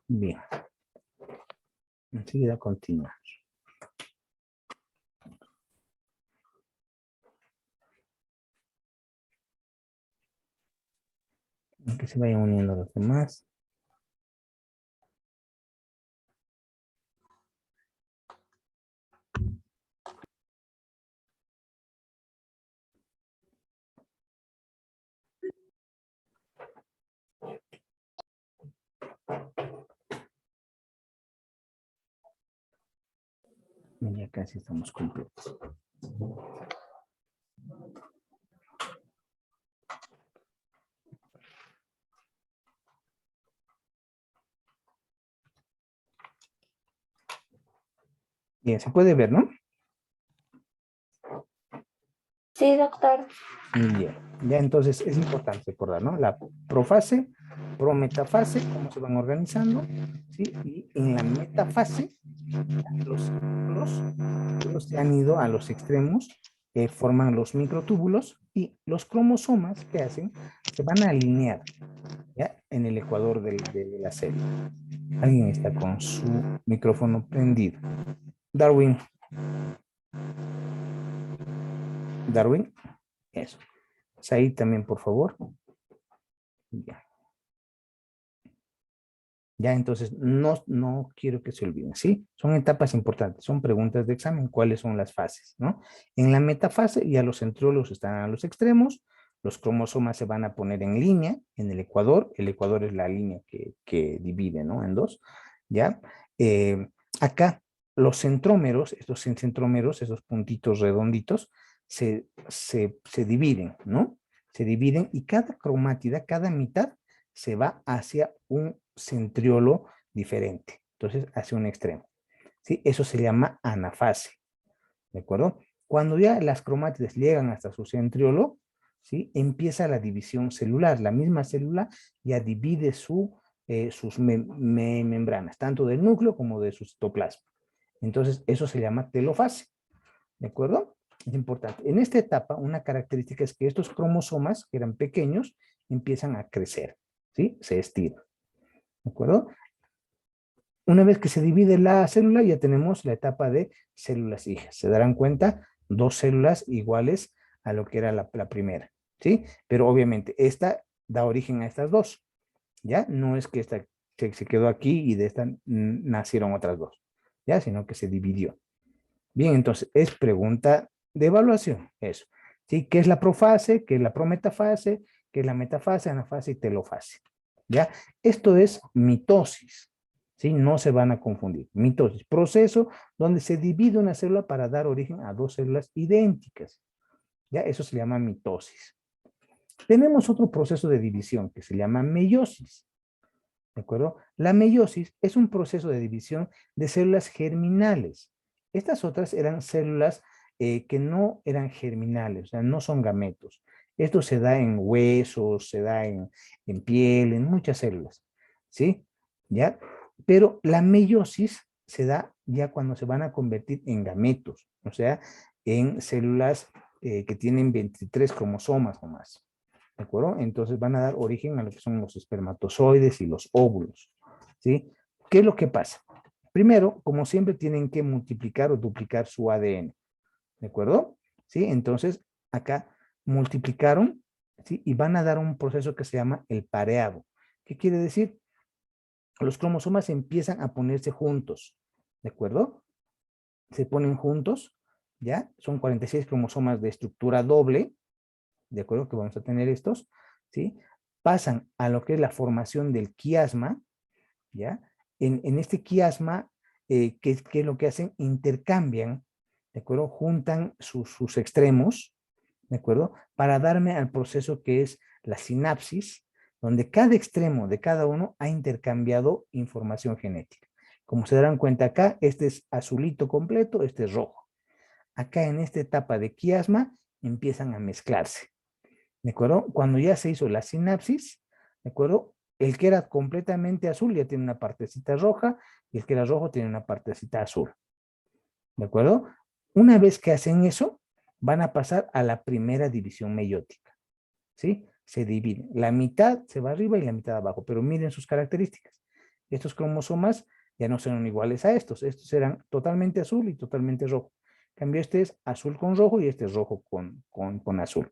Bien. Enseguida continuamos. Que se vayan uniendo los demás. Ya casi estamos completos. Bien, se puede ver, ¿no? Sí, doctor. Bien, ya entonces es importante recordar, ¿no? La profase, prometafase, cómo se van organizando, ¿sí? Y en la metafase, los se han ido a los extremos, forman los microtúbulos y los cromosomas que hacen se van a alinear, ¿ya? En el ecuador de la célula. Alguien está con su micrófono prendido. Darwin. Darwin, eso. Said también, por favor. Ya. Ya, entonces, no quiero que se olviden, ¿sí? Son etapas importantes, son preguntas de examen, ¿cuáles son las fases, no? En la metafase ya los centriolos están a los extremos, los cromosomas se van a poner en línea, en el ecuador es la línea que divide, ¿no? En dos, ¿ya? Acá, los centrómeros, estos centrómeros, esos puntitos redonditos, se dividen, ¿no? Se dividen y cada cromátida, cada mitad, se va hacia un centriolo diferente. Entonces, hacia un extremo. ¿Sí? Eso se llama anafase. ¿De acuerdo? Cuando ya las cromátidas llegan hasta su centriolo, ¿sí? Empieza la división celular. La misma célula ya divide sus membranas, tanto del núcleo como de su citoplasma. Entonces, eso se llama telofase. ¿De acuerdo? Es importante. En esta etapa, una característica es que estos cromosomas, que eran pequeños, empiezan a crecer. ¿Sí? Se estiran. ¿De acuerdo? Una vez que se divide la célula, ya tenemos la etapa de células hijas. Se darán cuenta, dos células iguales a lo que era la primera, ¿sí? Pero obviamente esta da origen a estas dos, ¿ya? No es que esta se quedó aquí y de esta nacieron otras dos, ¿ya? Sino que se dividió. Bien, entonces es pregunta de evaluación, eso. ¿Sí? ¿Qué es la profase? ¿Qué es la prometafase? ¿Qué es la metafase, anafase y telofase? ¿Ya? Esto es mitosis, ¿sí? No se van a confundir. Mitosis, proceso donde se divide una célula para dar origen a dos células idénticas. ¿Ya? Eso se llama mitosis. Tenemos otro proceso de división que se llama meiosis. ¿De acuerdo? La meiosis es un proceso de división de células germinales. Estas otras eran células que no eran germinales, o sea, no son gametos. Esto se da en huesos, se da en piel, en muchas células, ¿sí? ¿Ya? Pero la meiosis se da ya cuando se van a convertir en gametos, o sea, en células que tienen 23 cromosomas o más. ¿De acuerdo? Entonces van a dar origen a lo que son los espermatozoides y los óvulos, ¿sí? ¿Qué es lo que pasa? Primero, como siempre, tienen que multiplicar o duplicar su ADN, ¿de acuerdo? ¿Sí? Entonces, acá multiplicaron, ¿sí? Y van a dar un proceso que se llama el pareado. ¿Qué quiere decir? Los cromosomas empiezan a ponerse juntos, ¿de acuerdo? Se ponen juntos, ¿ya? Son 46 cromosomas de estructura doble, ¿de acuerdo? Que vamos a tener estos, ¿sí? Pasan a lo que es la formación del quiasma, ¿ya? En este quiasma, ¿qué es lo que hacen? Intercambian, ¿de acuerdo? Juntan sus extremos, ¿de acuerdo? Para darme al proceso que es la sinapsis, donde cada extremo de cada uno ha intercambiado información genética. Como se darán cuenta acá, este es azulito completo, este es rojo. Acá en esta etapa de quiasma empiezan a mezclarse. ¿De acuerdo? Cuando ya se hizo la sinapsis, ¿de acuerdo? El que era completamente azul ya tiene una partecita roja y el que era rojo tiene una partecita azul. ¿De acuerdo? Una vez que hacen eso, van a pasar a la primera división meiótica. ¿Sí? Se dividen. La mitad se va arriba y la mitad abajo, pero miren sus características. Estos cromosomas ya no serán iguales a estos. Estos serán totalmente azul y totalmente rojo. En cambio, este es azul con rojo y este es rojo con azul.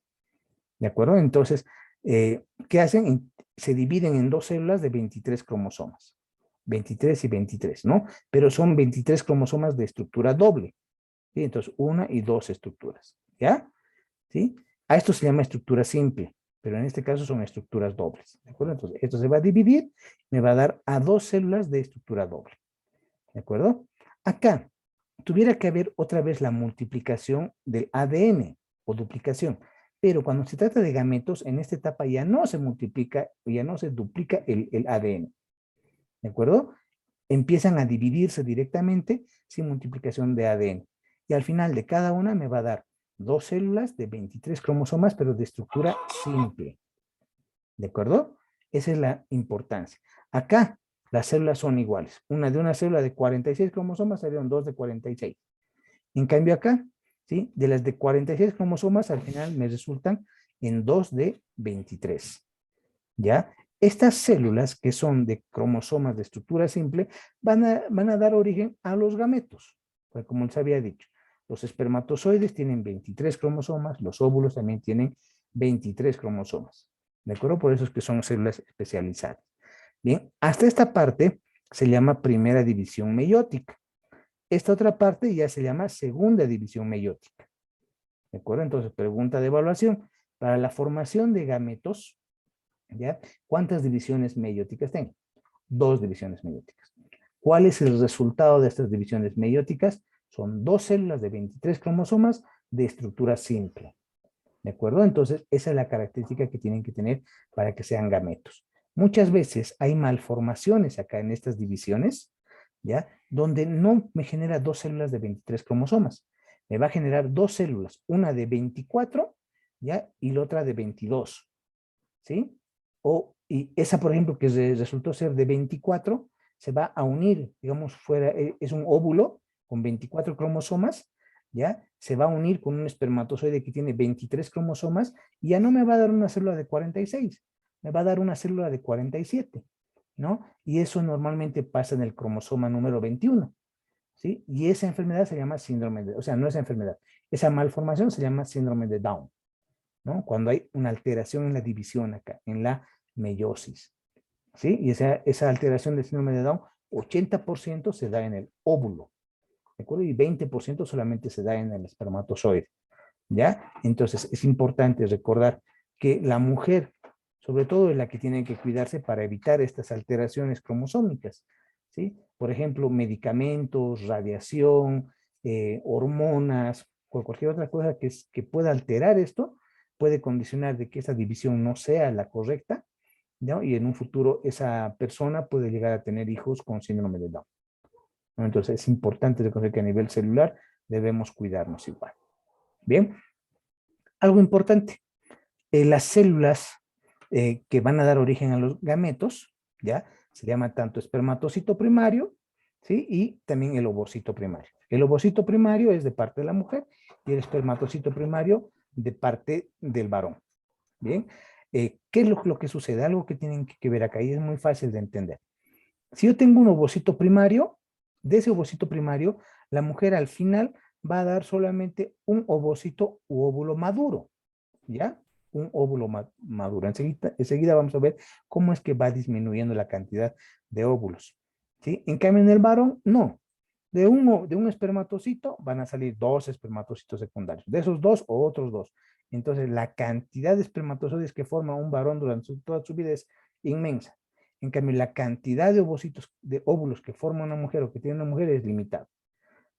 ¿De acuerdo? Entonces, ¿qué hacen? Se dividen en dos células de 23 cromosomas. 23 y 23, ¿no? Pero son 23 cromosomas de estructura doble. ¿Sí? Entonces, una y dos estructuras. ¿Ya? ¿Sí? A esto se llama estructura simple, pero en este caso son estructuras dobles. ¿De acuerdo? Entonces, esto se va a dividir, me va a dar a dos células de estructura doble. ¿De acuerdo? Acá, tuviera que haber otra vez la multiplicación del ADN o duplicación. Pero cuando se trata de gametos, en esta etapa ya no se multiplica, ya no se duplica el ADN. ¿De acuerdo? Empiezan a dividirse directamente sin multiplicación de ADN. Y al final de cada una me va a dar dos células de 23 cromosomas, pero de estructura simple. ¿De acuerdo? Esa es la importancia. Acá las células son iguales. Una célula de 46 cromosomas serían dos de 46. En cambio acá, ¿sí? De las de 46 cromosomas, al final me resultan en 2 de 23. ¿Ya? Estas células que son de cromosomas de estructura simple van a dar origen a los gametos. Pues como les había dicho, los espermatozoides tienen 23 cromosomas, los óvulos también tienen 23 cromosomas. ¿De acuerdo? Por eso es que son células especializadas. Bien, hasta esta parte se llama primera división meiótica. Esta otra parte ya se llama segunda división meiótica. ¿De acuerdo? Entonces, pregunta de evaluación. Para la formación de gametos, ¿ya? ¿Cuántas divisiones meióticas tengo? Dos divisiones meióticas. ¿Cuál es el resultado de estas divisiones meióticas? Son dos células de 23 cromosomas de estructura simple. ¿De acuerdo? Entonces, esa es la característica que tienen que tener para que sean gametos. Muchas veces hay malformaciones acá en estas divisiones, ¿ya? Donde no me genera dos células de 23 cromosomas. Me va a generar dos células, una de 24, ¿ya? Y la otra de 22, ¿sí? Y esa, por ejemplo, que resultó ser de 24, se va a unir, digamos, fuera, es un óvulo con 24 cromosomas, ¿ya? Se va a unir con un espermatozoide que tiene 23 cromosomas y ya no me va a dar una célula de 46, me va a dar una célula de 47, ¿no? Y eso normalmente pasa en el cromosoma número 21, ¿sí? Y esa enfermedad se llama síndrome de, o sea, no esa enfermedad, esa malformación se llama síndrome de Down, ¿no? Cuando hay una alteración en la división acá, en la meiosis, ¿sí? Y esa alteración del síndrome de Down, 80% se da en el óvulo, ¿de acuerdo? Y 20% solamente se da en el espermatozoide, ¿ya? Entonces, es importante recordar que la mujer, sobre todo, es la que tiene que cuidarse para evitar estas alteraciones cromosómicas, ¿sí? Por ejemplo, medicamentos, radiación, hormonas, cualquier otra cosa que pueda alterar esto, puede condicionar de que esa división no sea la correcta, ¿no? Y en un futuro esa persona puede llegar a tener hijos con síndrome de Down, ¿no? Entonces es importante reconocer que a nivel celular debemos cuidarnos igual. Bien, algo importante, las células que van a dar origen a los gametos, ¿ya? Se llama tanto espermatocito primario, ¿sí? Y también el ovocito primario. El ovocito primario es de parte de la mujer y el espermatocito primario de parte del varón. Bien, ¿qué es lo que sucede? Algo que tienen que ver acá y es muy fácil de entender. Si yo tengo un ovocito primario, de ese ovocito primario, la mujer al final va a dar solamente un ovocito u óvulo maduro, ¿ya? Un óvulo maduro. Enseguida vamos a ver cómo es que va disminuyendo la cantidad de óvulos, ¿sí? En cambio, en el varón, no. De un espermatocito van a salir dos espermatocitos secundarios. De esos dos o otros dos. Entonces, la cantidad de espermatozoides que forma un varón durante toda su vida es inmensa. En cambio, la cantidad de ovocitos, de óvulos que forma una mujer o que tiene una mujer es limitada,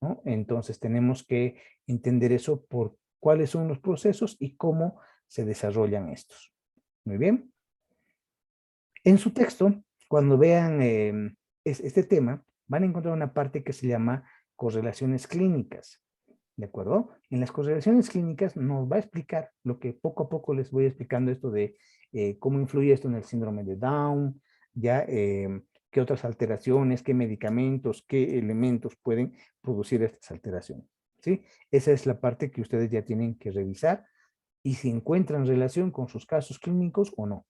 ¿no? Entonces, tenemos que entender eso por cuáles son los procesos y cómo se desarrollan estos. Muy bien. En su texto, cuando vean este tema, van a encontrar una parte que se llama correlaciones clínicas. ¿De acuerdo? En las correlaciones clínicas nos va a explicar lo que poco a poco les voy explicando esto de cómo influye esto en el síndrome de Down, ya qué otras alteraciones, qué medicamentos, qué elementos pueden producir estas alteraciones. ¿Sí? Esa es la parte que ustedes ya tienen que revisar y si encuentran relación con sus casos clínicos o no.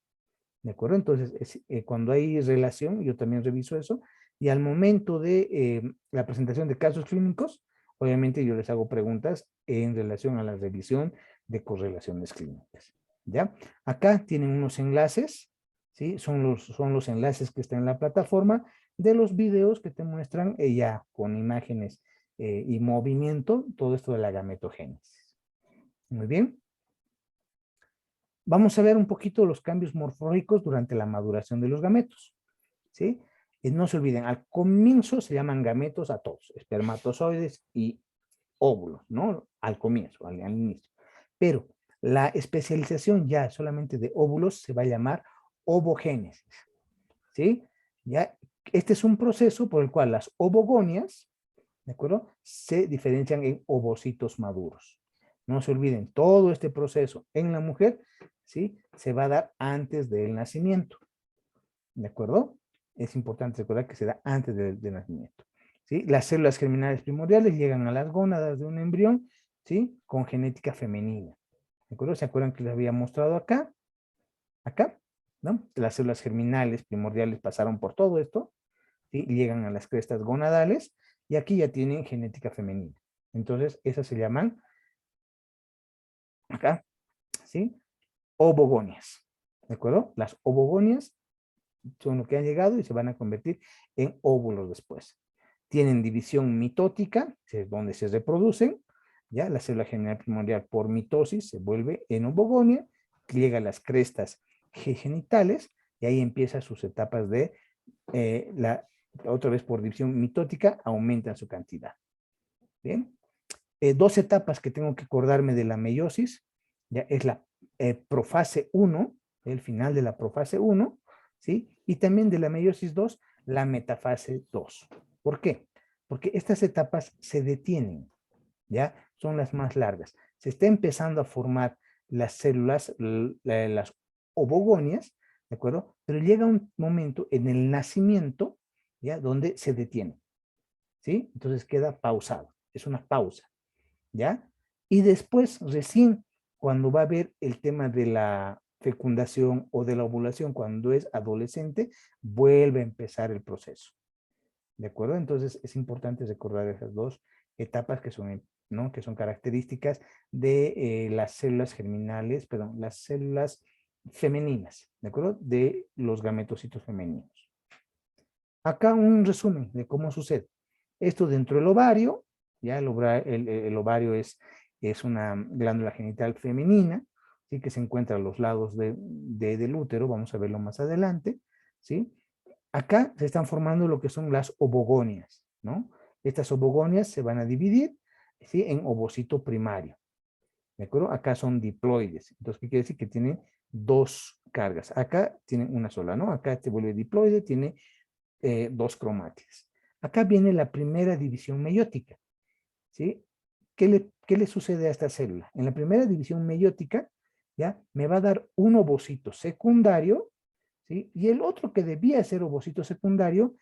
¿De acuerdo? Entonces, cuando hay relación, yo también reviso eso, y al momento de la presentación de casos clínicos, obviamente yo les hago preguntas en relación a la revisión de correlaciones clínicas. ¿Ya? Acá tienen unos enlaces, ¿sí? Son los enlaces que están en la plataforma de los videos que te muestran ya con imágenes y movimiento, todo esto de la gametogénesis. Muy bien. Vamos a ver un poquito los cambios morfológicos durante la maduración de los gametos, ¿sí? Y no se olviden, al comienzo se llaman gametos a todos, espermatozoides y óvulos, ¿no? Al comienzo, al inicio. Pero la especialización ya solamente de óvulos se va a llamar ovogénesis, ¿sí? Ya, este es un proceso por el cual las ovogonias, ¿de acuerdo? Se diferencian en ovocitos maduros. No se olviden, todo este proceso en la mujer, ¿sí? Se va a dar antes del nacimiento, ¿de acuerdo? Es importante recordar que se da antes del nacimiento, ¿sí? Las células germinales primordiales llegan a las gónadas de un embrión, ¿sí? Con genética femenina, ¿de acuerdo? ¿Se acuerdan que les había mostrado acá? Acá, ¿no? Las células germinales primordiales pasaron por todo esto, ¿sí? Y llegan a las crestas gonadales, y aquí ya tienen genética femenina. Entonces, esas se llaman, acá, ¿sí? Ovogonias, ¿de acuerdo? Las ovogonias son lo que han llegado y se van a convertir en óvulos después. Tienen división mitótica, que es donde se reproducen, ya la célula germinal primordial por mitosis se vuelve en ovogonia, llega a las crestas genitales y ahí empiezan sus etapas de otra vez por división mitótica, aumentan su cantidad. Bien. Dos etapas que tengo que acordarme de la meiosis, ya es la profase 1, el final de la profase 1, ¿sí? Y también de la meiosis 2, la metafase 2. ¿Por qué? Porque estas etapas se detienen, ¿ya? Son las más largas. Se está empezando a formar las células, las ovogonias, ¿de acuerdo? Pero llega un momento en el nacimiento, ¿ya? Donde se detiene, ¿sí? Entonces queda pausado, es una pausa, ¿ya? Y después, recién, cuando va a haber el tema de la fecundación o de la ovulación, cuando es adolescente, vuelve a empezar el proceso, ¿de acuerdo? Entonces, es importante recordar esas dos etapas que son, ¿no? Que son características de las células germinales, perdón, las células femeninas, ¿de acuerdo? De los gametocitos femeninos. Acá un resumen de cómo sucede. Esto dentro del ovario, ya el ovario es una glándula genital femenina, ¿sí? Que se encuentra a los lados del útero, vamos a verlo más adelante, ¿sí? Acá se están formando lo que son las ovogonias, ¿no? Estas ovogonias se van a dividir, ¿sí? En ovocito primario, ¿de acuerdo? Acá son diploides, entonces, ¿qué quiere decir? Que tienen dos cargas. Acá tienen una sola, ¿no? Acá este vuelve diploide, tiene dos cromátides. Acá viene la primera división meiótica, ¿sí? ¿Qué le sucede a esta célula? En la primera división meiótica, ¿ya? Me va a dar un ovocito secundario, ¿sí? Y el otro que debía ser ovocito secundario,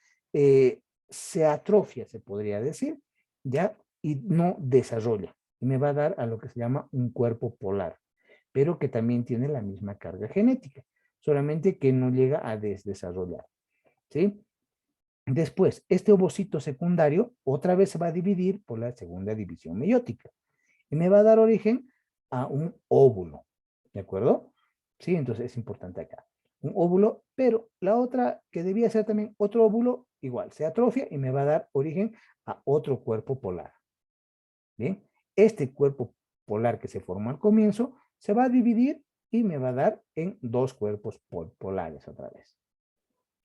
se atrofia, se podría decir, ¿ya? Y no desarrolla. Y me va a dar a lo que se llama un cuerpo polar, pero que también tiene la misma carga genética, solamente que no llega a desarrollar, ¿sí? Después, este ovocito secundario otra vez se va a dividir por la segunda división meiótica y me va a dar origen a un óvulo, ¿de acuerdo? Sí, entonces es importante acá. Un óvulo, pero la otra que debía ser también otro óvulo, igual, se atrofia y me va a dar origen a otro cuerpo polar. Bien, este cuerpo polar que se formó al comienzo se va a dividir y me va a dar en dos cuerpos polares otra vez.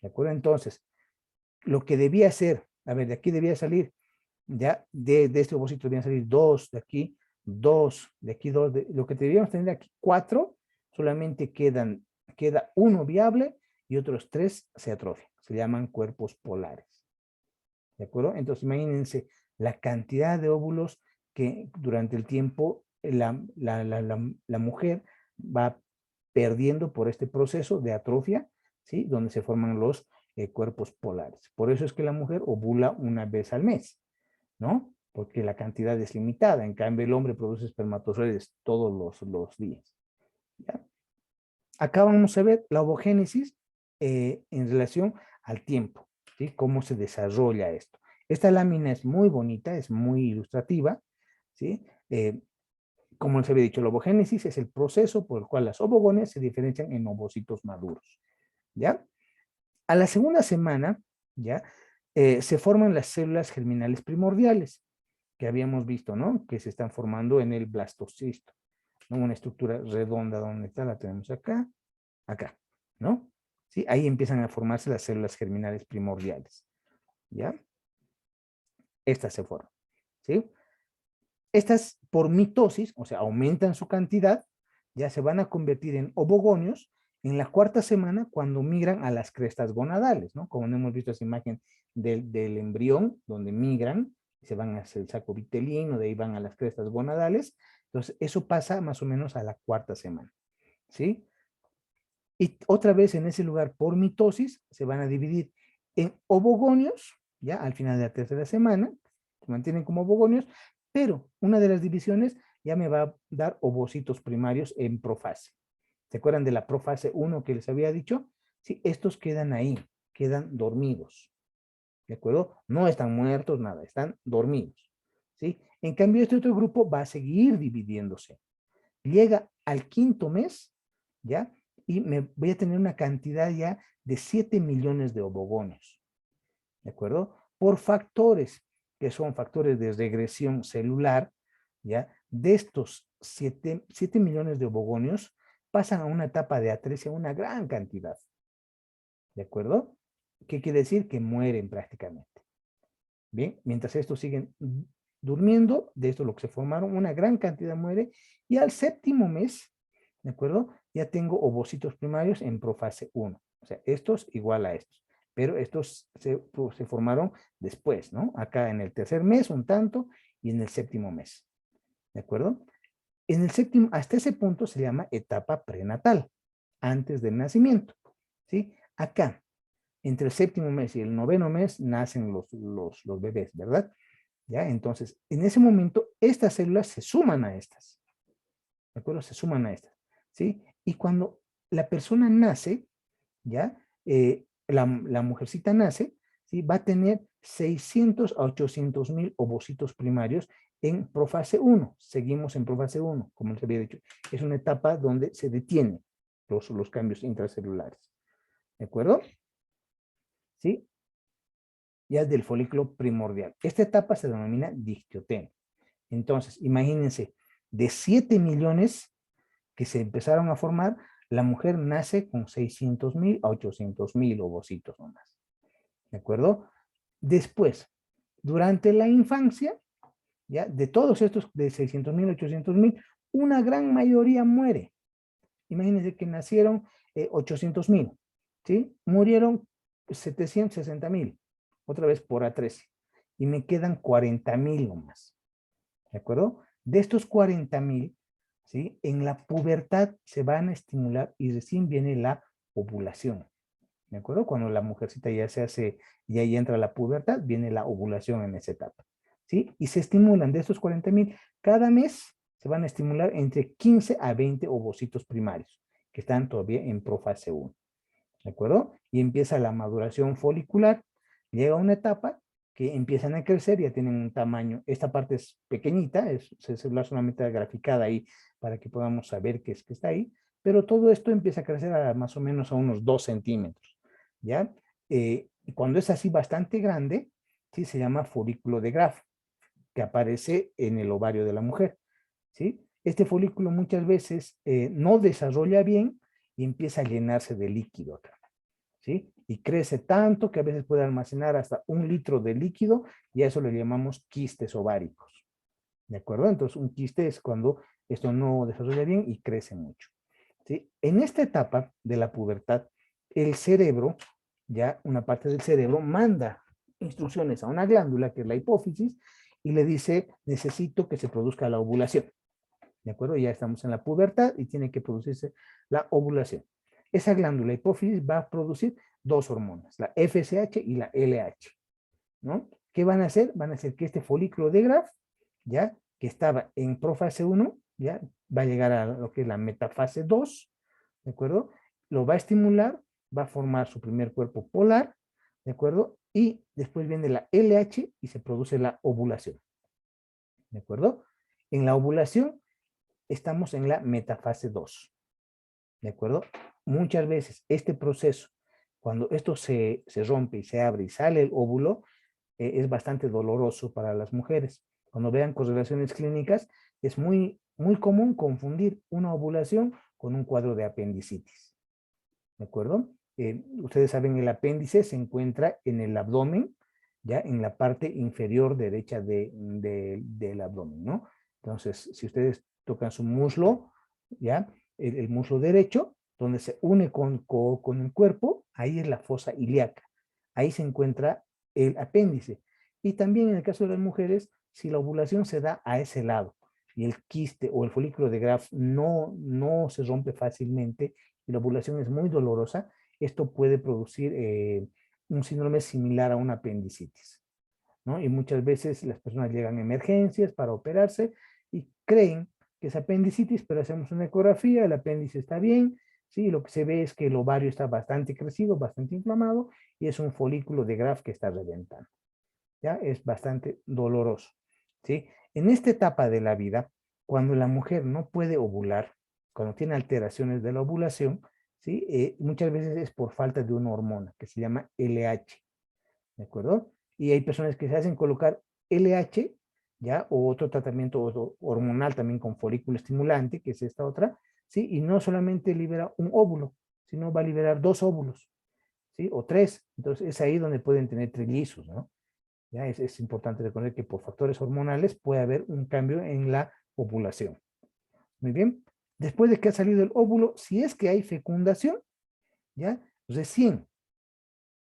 ¿De acuerdo? Entonces, lo que debía ser, a ver, de aquí debía salir, ya de este ovocito debían salir dos, de aquí dos, de aquí dos, lo que debíamos tener aquí cuatro, solamente queda uno viable y otros tres se atrofian, se llaman cuerpos polares, ¿de acuerdo? Entonces imagínense la cantidad de óvulos que durante el tiempo la mujer va perdiendo por este proceso de atrofia, ¿sí? Donde se forman los cuerpos polares. Por eso es que la mujer ovula una vez al mes, ¿no? Porque la cantidad es limitada. En cambio, el hombre produce espermatozoides todos los días, ¿ya? acá vamos a ver la ovogénesis en relación al tiempo, ¿sí? Cómo se desarrolla esto. Esta lámina es muy bonita, es muy ilustrativa, ¿sí? Como les había dicho, la ovogénesis es el proceso por el cual las ovogones se diferencian en ovocitos maduros, ¿ya? A la segunda semana, ¿ya? Se forman las células germinales primordiales, que habíamos visto, ¿no? Que se están formando en el blastocisto, ¿no? Una estructura redonda, ¿dónde está? La tenemos acá, acá, ¿no? ¿Sí? Ahí empiezan a formarse las células germinales primordiales, ¿ya? Estas se forman, ¿sí? Estas por mitosis, o sea, aumentan su cantidad, ya se van a convertir en ovogonios en la cuarta semana cuando migran a las crestas gonadales, ¿no? Como hemos visto esa imagen del embrión, donde migran, se van hacia el saco vitelino, de ahí van a las crestas gonadales. Entonces, eso pasa más o menos a la cuarta semana, ¿sí? Y otra vez en ese lugar, por mitosis, se van a dividir en ovogonios, ya al final de la tercera semana, se mantienen como ovogonios, pero una de las divisiones ya me va a dar ovocitos primarios en profase. ¿Se acuerdan de la profase 1 que les había dicho? Sí, estos quedan ahí, quedan dormidos. ¿De acuerdo? No están muertos, nada, están dormidos. ¿Sí? En cambio, este otro grupo va a seguir dividiéndose. Llega al quinto mes, ¿ya? Y me voy a tener una cantidad ya de 7 millones de ovogonios. ¿De acuerdo? Por factores, que son factores de regresión celular, ¿ya? De estos 7 millones de ovogonios, pasan a una etapa de atresia una gran cantidad. ¿De acuerdo? ¿Qué quiere decir? Que mueren prácticamente. Bien, mientras estos siguen durmiendo, de esto lo que se formaron, una gran cantidad muere, y al séptimo mes, ¿de acuerdo? Ya tengo ovocitos primarios en profase 1. O sea, estos igual a estos, pero estos se formaron después, ¿no? Acá en el tercer mes un tanto y en el séptimo mes, ¿de acuerdo? En el séptimo, hasta ese punto se llama etapa prenatal, antes del nacimiento, ¿sí? Acá, entre el séptimo mes y el noveno mes, nacen los bebés, ¿verdad? ¿Ya? Entonces, en ese momento, estas células se suman a estas, ¿de acuerdo? Se suman a estas, ¿sí? Y cuando la persona nace, ¿ya? La mujercita nace, ¿sí? Va a tener 600 a 800 mil ovocitos primarios en profase 1. Seguimos en profase 1, como les había dicho. Es una etapa donde se detienen los cambios intracelulares, ¿de acuerdo? ¿Sí? Ya del folículo primordial. Esta etapa se denomina dictioteno. Entonces, imagínense, de 7 millones que se empezaron a formar, la mujer nace con 600 mil a 800 mil ovocitos nomás. ¿De acuerdo? Después, durante la infancia, ya de todos estos de 600 mil, 800 mil, una gran mayoría muere. Imagínense que nacieron 800 mil, ¿sí? Murieron 760 mil, otra vez por A13, y me quedan 40 mil nomás. ¿De acuerdo? De estos 40 mil, ¿sí? En la pubertad se van a estimular y recién viene la ovulación. ¿De acuerdo? Cuando la mujercita ya se hace, ya entra a la pubertad, viene la ovulación en esa etapa. ¿Sí? Y se estimulan de estos 40 mil, cada mes se van a estimular entre 15 a 20 ovocitos primarios, que están todavía en profase 1. ¿De acuerdo? Y empieza la maduración folicular, llega una etapa que empiezan a crecer, ya tienen un tamaño, esta parte es pequeñita, es solamente graficada ahí para que podamos saber qué es que está ahí, pero todo esto empieza a crecer a más o menos a unos 2 centímetros, ¿ya? Y cuando es así bastante grande, ¿sí? Se llama folículo de Graf, que aparece en el ovario de la mujer, ¿sí? Este folículo muchas veces no desarrolla bien y empieza a llenarse de líquido acá, ¿sí? Y crece tanto que a veces puede almacenar hasta 1 litro de líquido y a eso le llamamos quistes ováricos, ¿de acuerdo? Entonces un quiste es cuando esto no desarrolla bien y crece mucho, ¿sí? En esta etapa de la pubertad, el cerebro, ya una parte del cerebro, manda instrucciones a una glándula que es la hipófisis y le dice, necesito que se produzca la ovulación. ¿De acuerdo? Ya estamos en la pubertad y tiene que producirse la ovulación. Esa glándula hipófisis va a producir 2 hormonas, la FSH y la LH, ¿no? ¿Qué van a hacer? Van a hacer que este folículo de Graf, ¿ya? Que estaba en profase 1, ¿ya? Va a llegar a lo que es la metafase 2, ¿de acuerdo? Lo va a estimular, va a formar su primer cuerpo polar, ¿de acuerdo? Y después viene la LH y se produce la ovulación, ¿de acuerdo? En la ovulación estamos en la metafase 2, ¿de acuerdo? Muchas veces este proceso, cuando esto se rompe y se abre y sale el óvulo, es bastante doloroso para las mujeres. Cuando vean correlaciones clínicas, es muy común confundir una ovulación con un cuadro de apendicitis, ¿de acuerdo? Ustedes saben, el apéndice se encuentra en el abdomen, ya en la parte inferior derecha del abdomen, ¿no? Entonces, si ustedes tocan su muslo, ya, el muslo derecho, donde se une con el cuerpo, ahí es la fosa ilíaca. Ahí se encuentra el apéndice. Y también en el caso de las mujeres, si la ovulación se da a ese lado y el quiste o el folículo de Graf no se rompe fácilmente y la ovulación es muy dolorosa, esto puede producir un síndrome similar a una apendicitis, ¿no? Y muchas veces las personas llegan a emergencias para operarse y creen que es apendicitis, pero hacemos una ecografía, el apéndice está bien, ¿sí? Lo que se ve es que el ovario está bastante crecido, bastante inflamado, y es un folículo de Graf que está reventando, ¿ya? Es bastante doloroso, ¿sí? En esta etapa de la vida, cuando la mujer no puede ovular, cuando tiene alteraciones de la ovulación, ¿sí? Muchas veces es por falta de una hormona que se llama LH, ¿de acuerdo? Y hay personas que se hacen colocar LH, ¿ya? O otro tratamiento hormonal también con folículo estimulante, que es esta otra, ¿sí? Y no solamente libera un óvulo, sino va a liberar 2 óvulos, ¿sí? O 3. Entonces es ahí donde pueden tener trillizos, ¿no? ¿Ya? Es importante recordar que por factores hormonales puede haber un cambio en la ovulación. Muy bien. Después de que ha salido el óvulo, si es que hay fecundación, ¿ya? Recién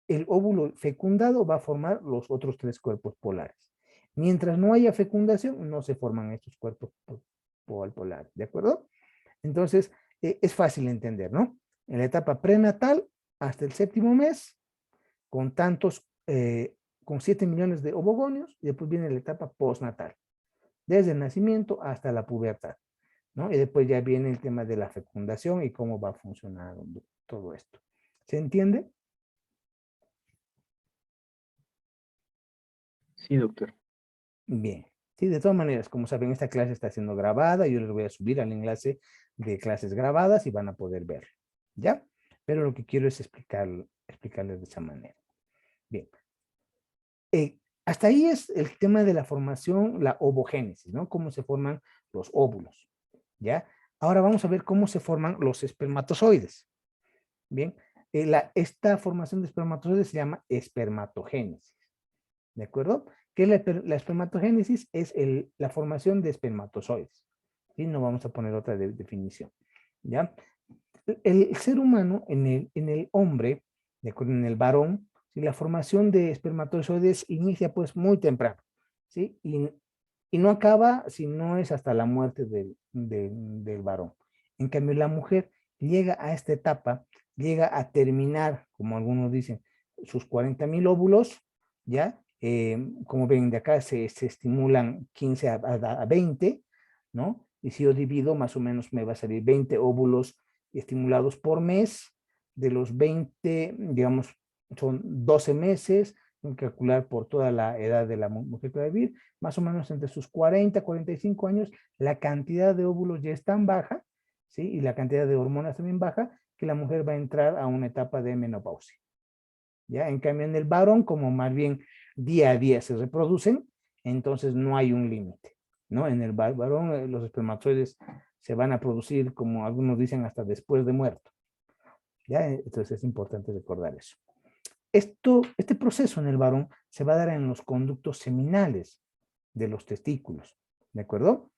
el óvulo fecundado va a formar los otros 3 cuerpos polares. Mientras no haya fecundación, no se forman estos cuerpos polares, ¿de acuerdo? Entonces, es fácil entender, ¿no? En la etapa prenatal, hasta el 7º mes, con con 7 millones de ovogonios, y después viene la etapa postnatal, desde el nacimiento hasta la pubertad, ¿no? Y después ya viene el tema de la fecundación y cómo va a funcionar todo esto. ¿Se entiende? Sí, doctor. Bien. Sí, de todas maneras, como saben, esta clase está siendo grabada. Yo les voy a subir al enlace de clases grabadas y van a poder verlo, ¿ya? Pero lo que quiero es explicarles de esa manera. Bien. Hasta ahí es el tema de la formación, la ovogénesis, ¿no? Cómo se forman los óvulos, ¿ya? Ahora vamos a ver cómo se forman los espermatozoides. Bien. Esta formación de espermatozoides se llama espermatogénesis, ¿de acuerdo? ¿Qué es la espermatogénesis? Es la formación de espermatozoides. ¿Sí? No vamos a poner otra definición, ¿ya? El ser humano, en el hombre, de acuerdo, en el varón, ¿sí? La formación de espermatozoides inicia pues muy temprano, ¿sí? Y no acaba si no es hasta la muerte del varón. En cambio, la mujer llega a esta etapa, llega a terminar, como algunos dicen, sus 40,000 óvulos, ¿ya? Como ven, de acá se estimulan 15 a 20, ¿no? Y si yo divido, más o menos me va a salir 20 óvulos estimulados por mes. De los 20, digamos, son 12 meses, hay que calcular por toda la edad de la mujer que va a vivir, más o menos entre sus 40 45 años, la cantidad de óvulos ya es tan baja, ¿sí? Y la cantidad de hormonas también baja, que la mujer va a entrar a una etapa de menopausia. ¿Ya? En cambio, en el varón, como más bien día a día se reproducen, entonces no hay un límite, ¿no? En el varón los espermatozoides se van a producir, como algunos dicen, hasta después de muerto, ¿ya? Entonces es importante recordar eso. Este proceso en el varón se va a dar en los conductos seminales de los testículos, ¿de acuerdo?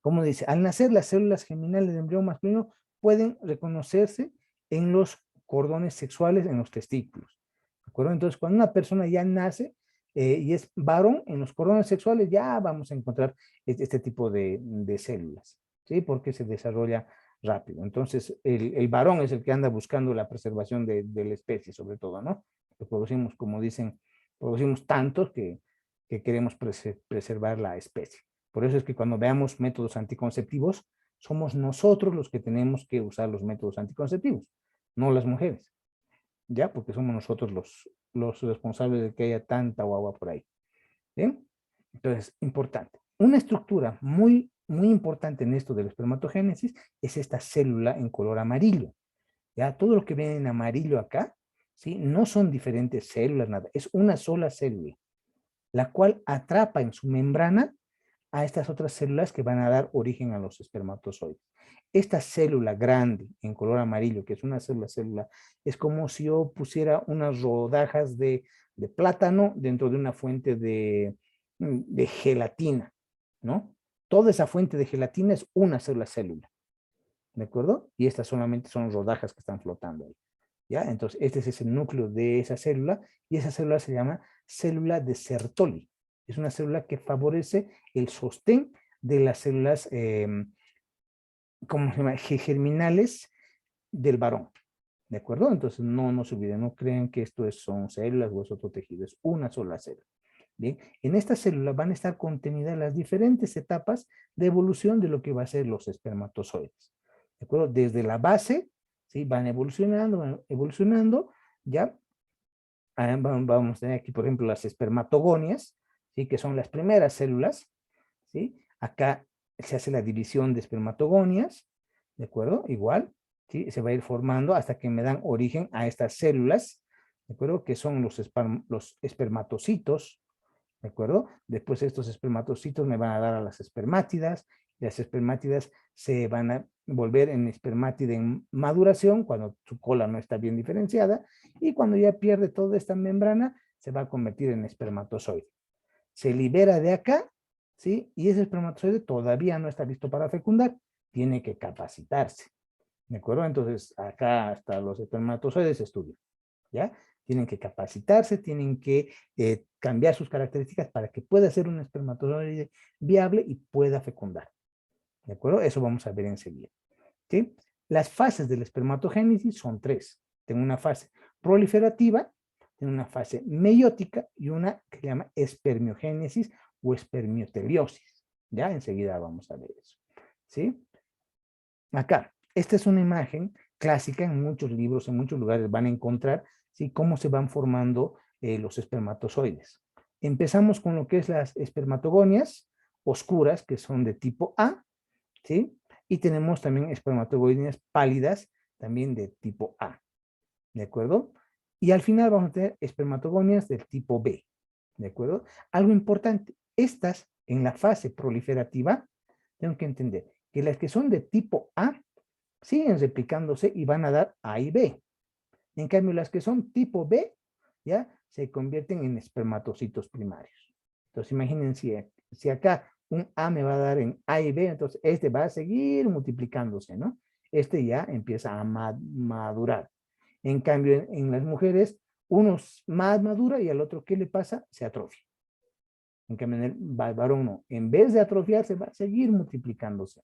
Como dice, al nacer las células geminales del embrión masculino pueden reconocerse en los cordones sexuales en los testículos, ¿de acuerdo? Entonces, cuando una persona ya nace y es varón, en los cordones sexuales ya vamos a encontrar este tipo de células, ¿sí? Porque se desarrolla rápido. Entonces, el varón es el que anda buscando la preservación de la especie, sobre todo, ¿no? Lo producimos, como dicen, producimos tantos que queremos preservar la especie. Por eso es que cuando veamos métodos anticonceptivos, Somos nosotros los que tenemos que usar los métodos anticonceptivos, no las mujeres, ¿ya? Porque somos nosotros los responsables de que haya tanta guagua por ahí, ¿bien? Entonces, importante. Una estructura muy, muy importante en esto de la espermatogénesis es esta célula en color amarillo, ¿ya? Todo lo que viene en amarillo acá, ¿sí? No son diferentes células, nada, es una sola célula, la cual atrapa en su membrana a estas otras células que van a dar origen a los espermatozoides. Esta célula grande en color amarillo, que es una célula, es como si yo pusiera unas rodajas de plátano dentro de una fuente de gelatina, ¿no? Toda esa fuente de gelatina es una sola célula, ¿de acuerdo? Y estas solamente son rodajas que están flotando ahí, ¿ya? Entonces, este es el núcleo de esa célula y esa célula se llama célula de Sertoli. Es una célula que favorece el sostén de las células, ¿cómo se llama? Germinales del varón, ¿de acuerdo? Entonces, no se olviden, no crean que son células o es otro tejido, es una sola célula. Bien, en esta célula van a estar contenidas las diferentes etapas de evolución de lo que va a ser los espermatozoides. ¿De acuerdo? Desde la base, ¿sí? Van evolucionando, ¿ya? Vamos a tener aquí, por ejemplo, las espermatogonias, ¿sí? Que son las primeras células, ¿sí? Acá se hace la división de espermatogonias, ¿de acuerdo? Igual, ¿sí? Se va a ir formando hasta que me dan origen a estas células, ¿de acuerdo? Que son los espermatocitos, ¿de acuerdo? Después estos espermatocitos me van a dar a las espermátidas, y las espermátidas se van a volver en espermátida en maduración, cuando su cola no está bien diferenciada, y cuando ya pierde toda esta membrana, se va a convertir en espermatozoide. Se libera de acá, ¿sí? Y ese espermatozoide todavía no está listo para fecundar, tiene que capacitarse, ¿de acuerdo? Entonces, acá hasta los espermatozoides se estudian, ¿ya? Tienen que capacitarse, tienen que cambiar sus características para que pueda ser un espermatozoide viable y pueda fecundar, ¿de acuerdo? Eso vamos a ver enseguida, ¿sí? Las fases de la espermatogénesis son tres. Tengo una fase proliferativa, tengo una fase meiótica y una que se llama espermiogénesis o espermioteliosis, ¿ya? Enseguida vamos a ver eso, ¿sí? Acá, esta es una imagen clásica en muchos libros, en muchos lugares van a encontrar, ¿sí? Cómo se van formando los espermatozoides. Empezamos con lo que es las espermatogonias oscuras, que son de tipo A, ¿sí? Y tenemos también espermatogonias pálidas, también de tipo A, ¿de acuerdo? Y al final vamos a tener espermatogonias del tipo B, ¿de acuerdo? Algo importante, estas en la fase proliferativa, tengo que entender que las que son de tipo A siguen replicándose y van a dar A y B. En cambio, las que son tipo B, ya se convierten en espermatocitos primarios. Entonces, imaginen si acá un A me va a dar en A y B, entonces este va a seguir multiplicándose, ¿no? Este ya empieza a madurar. En cambio, en las mujeres, uno más madura y al otro, ¿qué le pasa? Se atrofia. En cambio, en el varón no. En vez de atrofiarse, va a seguir multiplicándose.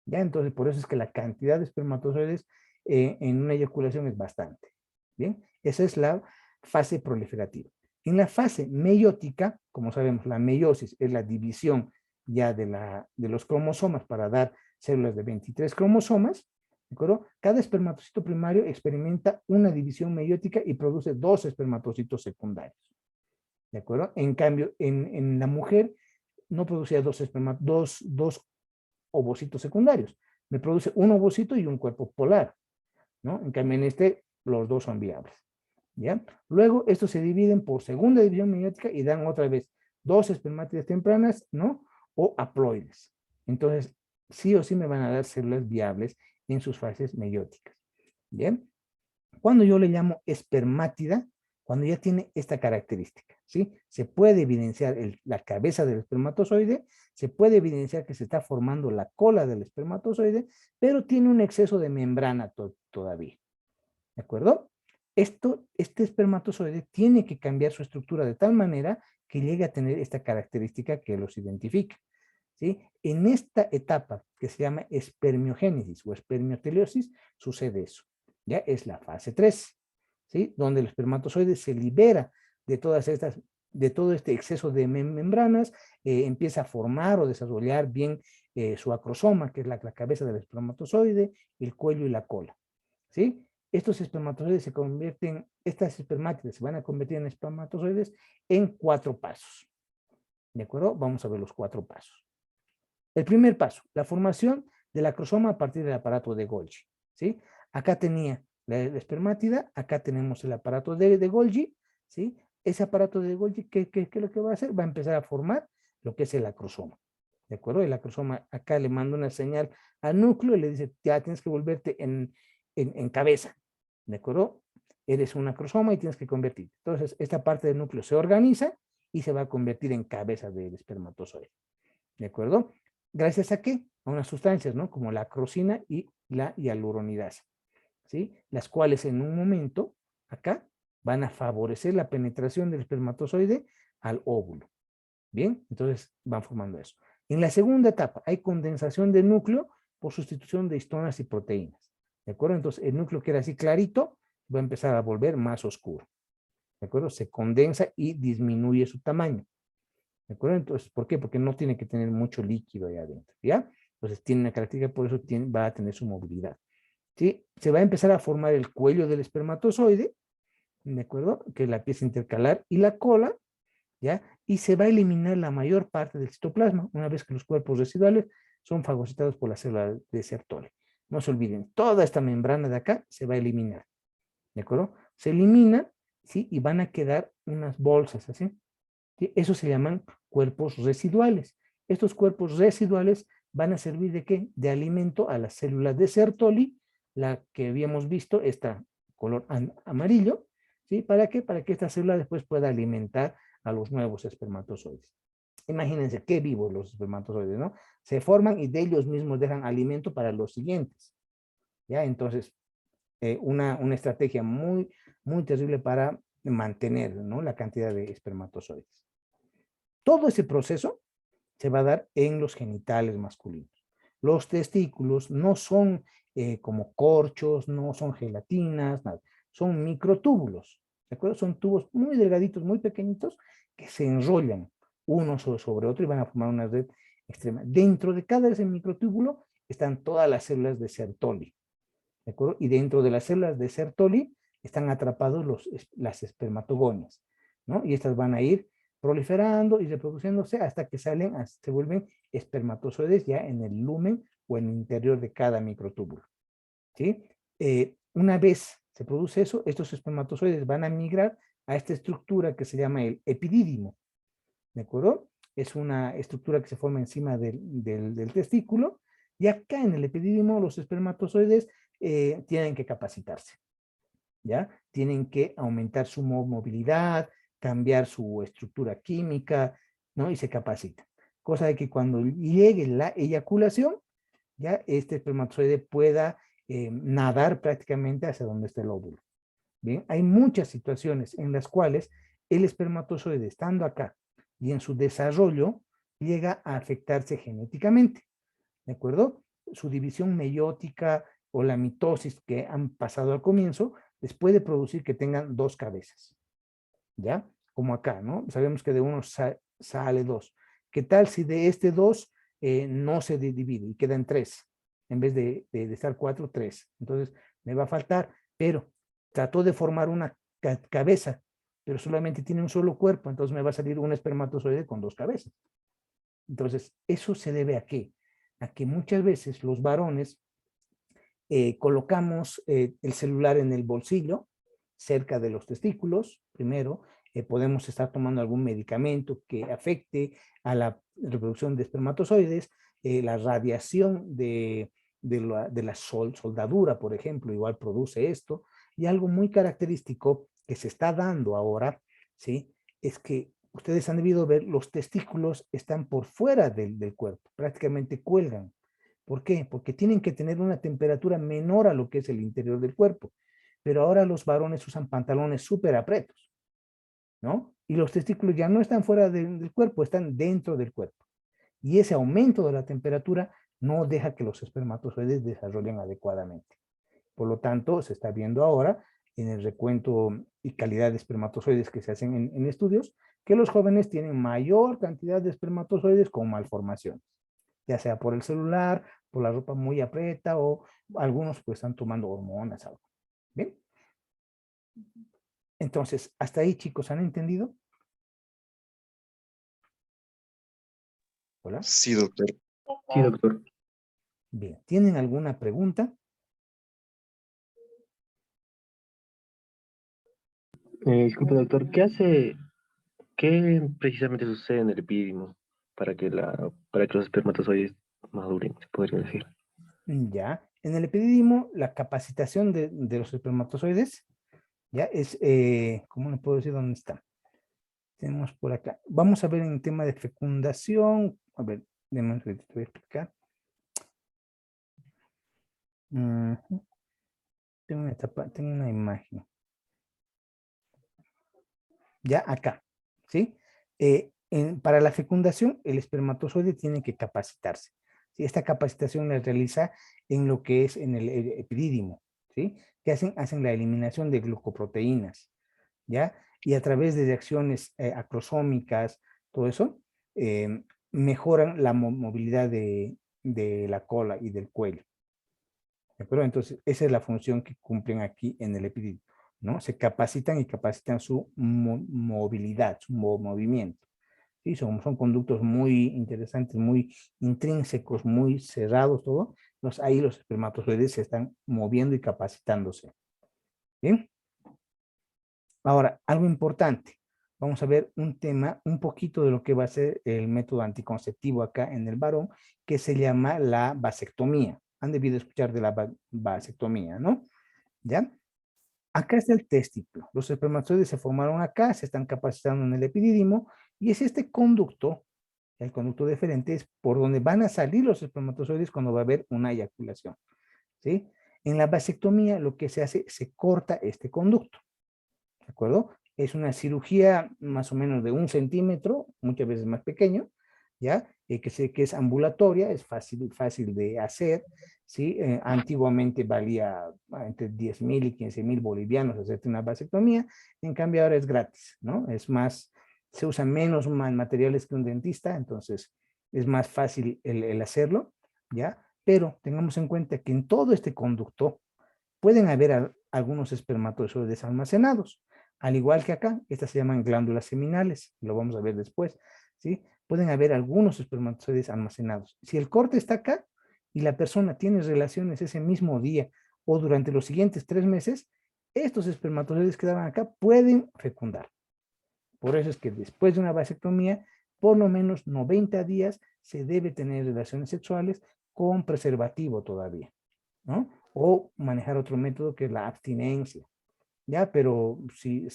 ¿Ya? Entonces, por eso es que la cantidad de espermatozoides en una eyaculación es bastante. ¿Bien? Esa es la fase proliferativa. En la fase meiótica, como sabemos, la meiosis es la división ya de los cromosomas para dar células de 23 cromosomas, ¿de acuerdo? Cada espermatocito primario experimenta una división meiótica y produce 2 espermatocitos secundarios, ¿de acuerdo? En cambio, en la mujer no producía dos ovocitos secundarios. Me produce un ovocito y un cuerpo polar, ¿no? En cambio, en este, los dos son viables, ¿ya? Luego, estos se dividen por segunda división meiótica y dan otra vez 2 espermátidas tempranas, ¿no? O haploides. Entonces, sí o sí me van a dar células viables en sus fases meióticas, ¿bien? Cuando yo le llamo espermátida, cuando ya tiene esta característica, ¿sí? Se puede evidenciar la cabeza del espermatozoide, se puede evidenciar que se está formando la cola del espermatozoide, pero tiene un exceso de membrana todavía, ¿de acuerdo? Este espermatozoide tiene que cambiar su estructura de tal manera que llegue a tener esta característica que los identifica, ¿sí? En esta etapa que se llama espermiogénesis o espermioteliosis sucede eso. Ya es la fase 3, ¿sí? Donde el espermatozoide se libera de de todo este exceso de membranas, empieza a formar o desarrollar bien su acrosoma, que es la cabeza del espermatozoide, el cuello y la cola, ¿sí? Estos espermatozoides se convierten, estas espermátidas se van a convertir en espermatozoides en 4 pasos, ¿de acuerdo? Vamos a ver los 4 pasos. El primer paso, la formación del acrosoma a partir del aparato de Golgi, ¿sí? Acá tenía la espermátida, acá tenemos el aparato de Golgi, ¿sí? Ese aparato de Golgi, ¿qué es lo que va a hacer? Va a empezar a formar lo que es el acrosoma, ¿de acuerdo? El acrosoma acá le manda una señal al núcleo y le dice, ya tienes que volverte en cabeza, ¿de acuerdo? Eres un acrosoma y tienes que convertirte. Entonces, esta parte del núcleo se organiza y se va a convertir en cabeza del espermatozoide, ¿de acuerdo? ¿Gracias a qué? A unas sustancias, ¿no? Como la acrosina y la hialuronidasa, ¿sí? Las cuales en un momento, acá, van a favorecer la penetración del espermatozoide al óvulo. Bien, entonces van formando eso. En la segunda etapa hay condensación del núcleo por sustitución de histonas y proteínas. ¿De acuerdo? Entonces el núcleo que era así clarito va a empezar a volver más oscuro. ¿De acuerdo? Se condensa y disminuye su tamaño. ¿De acuerdo? Entonces, ¿por qué? Porque no tiene que tener mucho líquido ahí adentro, ¿ya? Entonces tiene una característica, por eso va a tener su movilidad. ¿Sí? Se va a empezar a formar el cuello del espermatozoide, ¿de acuerdo? Que es la pieza intercalar y la cola, ¿ya? Y se va a eliminar la mayor parte del citoplasma una vez que los cuerpos residuales son fagocitados por la célula de Sertoli. No se olviden, toda esta membrana de acá se va a eliminar, ¿de acuerdo? Se elimina, ¿sí? Y van a quedar unas bolsas, ¿así? ¿Sí? Eso se llaman cuerpos residuales. Estos cuerpos residuales van a servir de qué? De alimento a las células de Sertoli, la que habíamos visto, esta color amarillo, ¿sí? ¿Para qué? Para que esta célula después pueda alimentar a los nuevos espermatozoides. Imagínense qué vivos los espermatozoides, ¿no? Se forman y de ellos mismos dejan alimento para los siguientes, ¿ya? Entonces, una estrategia muy, muy terrible para mantener, ¿no? La cantidad de espermatozoides. Todo ese proceso se va a dar en los genitales masculinos. Los testículos no son como corchos, no son gelatinas, nada. Son microtúbulos, ¿de acuerdo? Son tubos muy delgaditos, muy pequeñitos, que se enrollan uno sobre otro y van a formar una red extrema. Dentro de cada ese microtúbulo están todas las células de Sertoli, ¿de acuerdo? Y dentro de las células de Sertoli están atrapados las espermatogonias, ¿no? Y estas van a ir proliferando y reproduciéndose hasta que se vuelven espermatozoides ya en el lumen o en el interior de cada microtúbulo, ¿sí? Una vez se produce eso, estos espermatozoides van a migrar a esta estructura que se llama el epidídimo, ¿de acuerdo? Es una estructura que se forma encima del testículo y acá en el epidídimo los espermatozoides tienen que capacitarse, ¿ya? Tienen que aumentar su movilidad, cambiar su estructura química, ¿no? Y se capacitan. Cosa de que cuando llegue la eyaculación, ya este espermatozoide pueda nadar prácticamente hacia donde está el óvulo. Bien, hay muchas situaciones en las cuales el espermatozoide estando acá y en su desarrollo llega a afectarse genéticamente, ¿de acuerdo? Su división meiótica o la mitosis que han pasado al comienzo les puede producir que tengan 2 cabezas, ¿ya? Como acá, ¿no? Sabemos que de uno sale 2. ¿Qué tal si de este 2 no se divide y quedan 3? En vez de estar 4, 3. Entonces, me va a faltar, pero trató de formar una cabeza, pero solamente tiene un solo cuerpo, entonces me va a salir un espermatozoide con 2 cabezas. Entonces, eso se debe a qué? A que muchas veces los varones colocamos el celular en el bolsillo, cerca de los testículos, primero, podemos estar tomando algún medicamento que afecte a la reproducción de espermatozoides, la radiación de la soldadura, por ejemplo, igual produce esto, y algo muy característico que se está dando ahora, ¿sí? Es que ustedes han debido ver, los testículos están por fuera del cuerpo, prácticamente cuelgan. ¿Por qué? Porque tienen que tener una temperatura menor a lo que es el interior del cuerpo. Pero ahora los varones usan pantalones súper apretos, ¿no? Y los testículos ya no están fuera del cuerpo, están dentro del cuerpo. Y ese aumento de la temperatura no deja que los espermatozoides desarrollen adecuadamente. Por lo tanto, se está viendo ahora en el recuento y calidad de espermatozoides que se hacen en estudios, que los jóvenes tienen mayor cantidad de espermatozoides con malformaciones. ya sea por el celular, por la ropa muy aprieta o algunos pues están tomando hormonas, algo. ¿Bien? Entonces, hasta ahí, chicos, ¿han entendido? Hola. Sí, doctor. Sí, doctor. Bien. ¿Tienen alguna pregunta? Disculpe, doctor, qué precisamente sucede en el epidídimo para que los espermatozoides maduren, se podría decir? Ya. En el epidídimo, la capacitación de los espermatozoides, ya es, ¿cómo le puedo decir dónde está? Tenemos por acá. Vamos a ver en el tema de fecundación. A ver, déjame un segundito, voy a explicar. Ujú. Tengo una imagen. Ya acá, ¿sí? Para la fecundación, el espermatozoide tiene que capacitarse. ¿Sí? Esta capacitación la realiza en lo que es en el epidídimo, ¿sí? Que hacen la eliminación de glucoproteínas, ¿ya? Y a través de reacciones acrosómicas, todo eso, mejoran la movilidad de la cola y del cuello. ¿De acuerdo? Entonces, esa es la función que cumplen aquí en el epidídimo, ¿no? Se capacitan y capacitan su movilidad, su movimiento. ¿Sí? Son conductos muy interesantes, muy intrínsecos, muy cerrados, todo. Entonces, ahí los espermatozoides se están moviendo y capacitándose. ¿Bien? Ahora, algo importante. Vamos a ver un tema, un poquito de lo que va a ser el método anticonceptivo acá en el varón, que se llama la vasectomía. Han debido escuchar de la vasectomía, ¿no? ¿Ya? Acá está el testículo. Los espermatozoides se formaron acá, se están capacitando en el epidídimo, y es este conducto, el conducto deferente, es por donde van a salir los espermatozoides cuando va a haber una eyaculación. ¿Sí? En la vasectomía lo que se hace, se corta este conducto. ¿De acuerdo? Es una cirugía más o menos de 1 centímetro, muchas veces más pequeño, ¿ya? Que es ambulatoria, es fácil de hacer, ¿sí? Antiguamente valía entre 10,000 y 15,000 bolivianos hacerte una vasectomía, en cambio ahora es gratis, ¿no? Es más, se usan menos materiales que un dentista, entonces es más fácil el hacerlo, ¿ya? Pero tengamos en cuenta que en todo este conducto pueden haber algunos espermatozoides almacenados. Al igual que acá, estas se llaman glándulas seminales, lo vamos a ver después, ¿sí? Pueden haber algunos espermatozoides almacenados. Si el corte está acá y la persona tiene relaciones ese mismo día o durante los siguientes 3 meses, estos espermatozoides que daban acá pueden fecundar. Por eso es que después de una vasectomía, por lo menos 90 días se debe tener relaciones sexuales con preservativo todavía, ¿no? O manejar otro método que es la abstinencia. ¿Ya? Pero si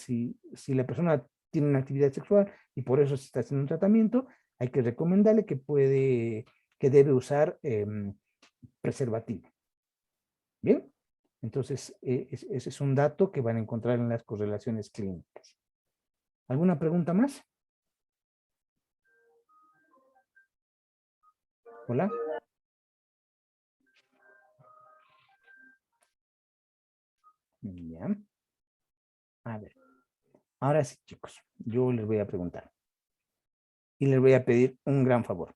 la persona tiene una actividad sexual y por eso se está haciendo un tratamiento, hay que recomendarle que debe usar preservativo. ¿Bien? Entonces, ese es un dato que van a encontrar en las correlaciones clínicas. ¿Alguna pregunta más? Hola. Ya. A ver. Ahora sí, chicos, yo les voy a preguntar y les voy a pedir un gran favor,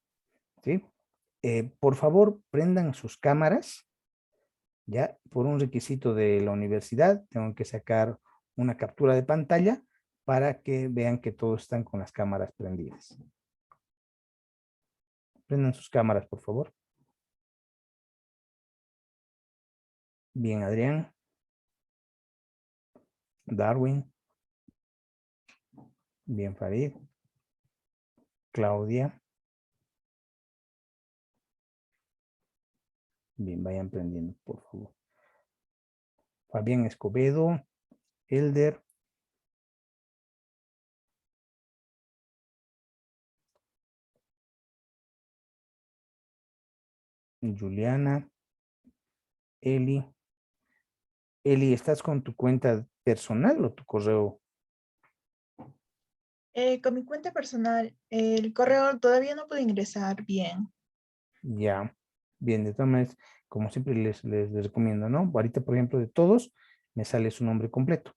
¿sí? Por favor, prendan sus cámaras, ¿ya? Por un requisito de la universidad, tengo que sacar una captura de pantalla para que vean que todos están con las cámaras prendidas. Prendan sus cámaras, por favor. Bien, Adrián. Darwin. Bien, Farid. Claudia. Bien, vayan prendiendo, por favor. Fabián Escobedo. Elder. Juliana. Eli. Eli, ¿estás con tu cuenta personal o tu correo? Con mi cuenta personal, el correo todavía no puedo ingresar bien. Ya. Bien, de todas maneras, como siempre les recomiendo, ¿no? Ahorita, por ejemplo, de todos, me sale su nombre completo.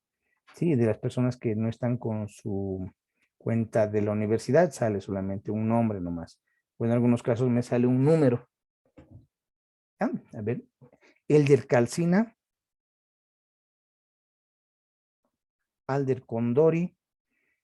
Sí, de las personas que no están con su cuenta de la universidad, sale solamente un nombre nomás. o en algunos casos me sale un número. ¿Ya? A ver, Elder Calcina, Alder Condori,